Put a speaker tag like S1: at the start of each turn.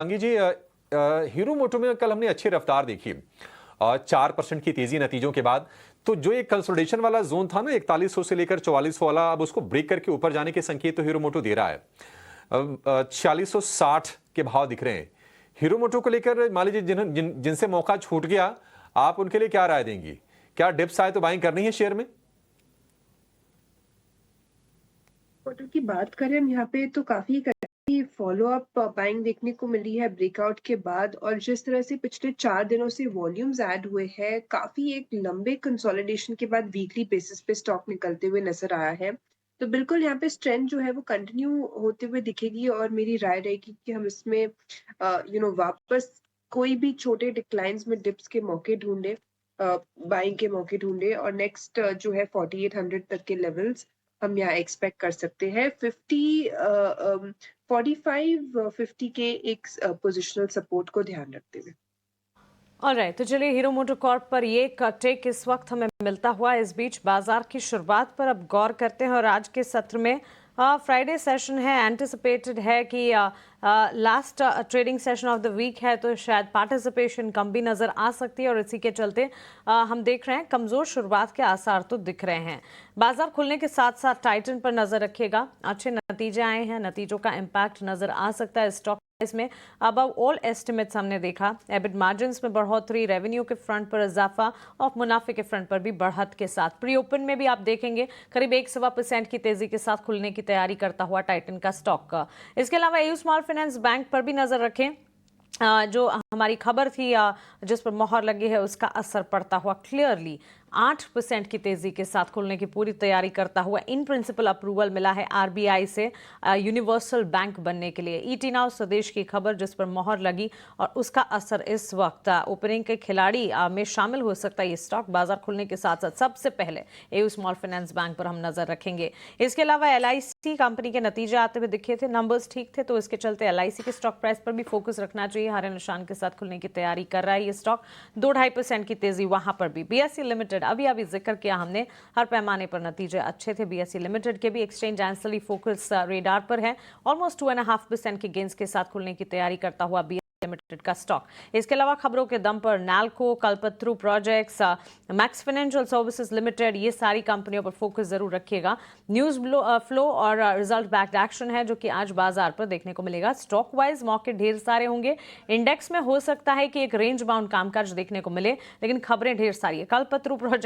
S1: अंगी जी, हीरो मोटो में कल हमने अच्छी रफ्तार देखी, 4% की तेजी नतीजों के बाद। तो जो एक कंसोलिडेशन वाला जोन था ना 4100 से लेकर 4400 वाला, अब उसको ब्रेक करके ऊपर जाने के संकेत तो हीरो मोटो दे रहा है। 4660 के भाव दिख रहे हैं हीरो मोटो को लेकर। मान लीजिए जिनसे मौका छूट गया, आप उनके लिए क्या राय देंगी? क्या डिप्स आए तो बाइंग करनी है शेयर में?
S2: क्वार्टर की बात करें हम यहाँ पे तो काफी फॉलो अप बाइंग देखने को मिली है ब्रेकआउट के बाद, और जिस तरह से पिछले 4 दिनों से वॉल्यूम्स ऐड हुए हैं, काफी एक लंबे कंसोलिडेशन के बाद वीकली बेसिस पे स्टॉक निकलते हुए नजर आया है। तो बिल्कुल यहाँ पे स्ट्रेंथ जो है वो कंटिन्यू होते हुए दिखेगी, और मेरी राय रहेगी कि हम इसमें वापस कोई भी छोटे डिक्लाइंस में डिप्स के मौके ढूंढे, बाइंग के मौके ढूंढे, और नेक्स्ट जो है 4800 तक के लेवल्स हम यहाँ एक्सपेक्ट कर सकते हैं। 45-50 के एक पोजिशनल सपोर्ट को ध्यान रखते हुए।
S3: ऑलराइट, तो चलिए हीरो मोटोकॉर्प पर ये टेक इस वक्त हमें मिलता हुआ। इस बीच बाजार की शुरुआत पर अब गौर करते हैं, और आज के सत्र में फ्राइडे सेशन है, एंटिसिपेटेड है कि last trading session of the week है, तो शायद पार्टिसिपेशन कम भी नज़र आ सकती है, और इसी के चलते हम देख रहे हैं कमज़ोर शुरुआत के आसार तो दिख रहे हैं। बाजार खुलने के साथ साथ टाइटन पर नज़र रखिएगा। अच्छे नतीजे आए हैं, नतीजों का इम्पैक्ट नज़र आ सकता है स्टॉक इसमें। अबव ऑल एस्टिमेट्स हमने देखा, एबिट मार्जिन में बढ़ोतरी, रेवेन्यू के फ्रंट पर इजाफा और मुनाफे के फ्रंट पर भी बढ़त के साथ। प्री ओपन में भी आप देखेंगे करीब 1.25% की तेजी के साथ खुलने की तैयारी करता हुआ टाइटन का स्टॉक का। इसके अलावा एयू स्मॉल फाइनेंस बैंक पर भी नजर रखें। जो हमारी खबर थी जिस पर मोहर लगी है, उसका असर पड़ता हुआ क्लियरली 8% की तेजी के साथ खुलने की पूरी तैयारी करता हुआ इन प्रिंसिपल अप्रूवल मिला है आरबीआई से यूनिवर्सल बैंक बनने के लिए। ईटी नाउ स्वदेश की खबर जिस पर मोहर लगी, और उसका असर इस वक्त ओपनिंग के खिलाड़ी में शामिल हो सकता है ये स्टॉक। बाजार खुलने के साथ साथ सबसे पहले एयू स्मॉल फाइनेंस बैंक पर हम नजर रखेंगे। इसके अलावा एलआईसी कंपनी के नतीजे आते हुए दिखे थे, नंबर्स ठीक थे, तो इसके चलते एलआईसी के स्टॉक प्राइस पर भी फोकस रखना चाहिए। हरे निशान के साथ खुलने की तैयारी कर रहा है ये स्टॉक। 2-2.5% की तेजी वहां पर भी। बीएसई लिमिटेड अभी जिक्र किया हमने, हर पैमाने पर नतीजे अच्छे थे। बीएसई लिमिटेड के भी एक्सचेंज एंसली फोकस रेडार पर है। ऑलमोस्ट 2.5% के गेंस के साथ खुलने की तैयारी करता हुआ लिमिटेड का स्टॉक। इसके अलावा खबरों के दम पर Nalco, Kalpataru projects, max financial services limited, ये सारी कंपनियों पर फोकस जरूर रखिएगा। न्यूज फ्लो और रिजल्ट बैक्ड एक्शन है जो कि आज बाजार पर देखने को मिलेगा। स्टॉक वाइज मौके ढेर सारे होंगे। इंडेक्स में हो सकता है कि एक रेंज बाउंड कामकाज देखने को मिले, लेकिन खबरें ढेर सारी है। कल्पत्रु प्रोजेक्ट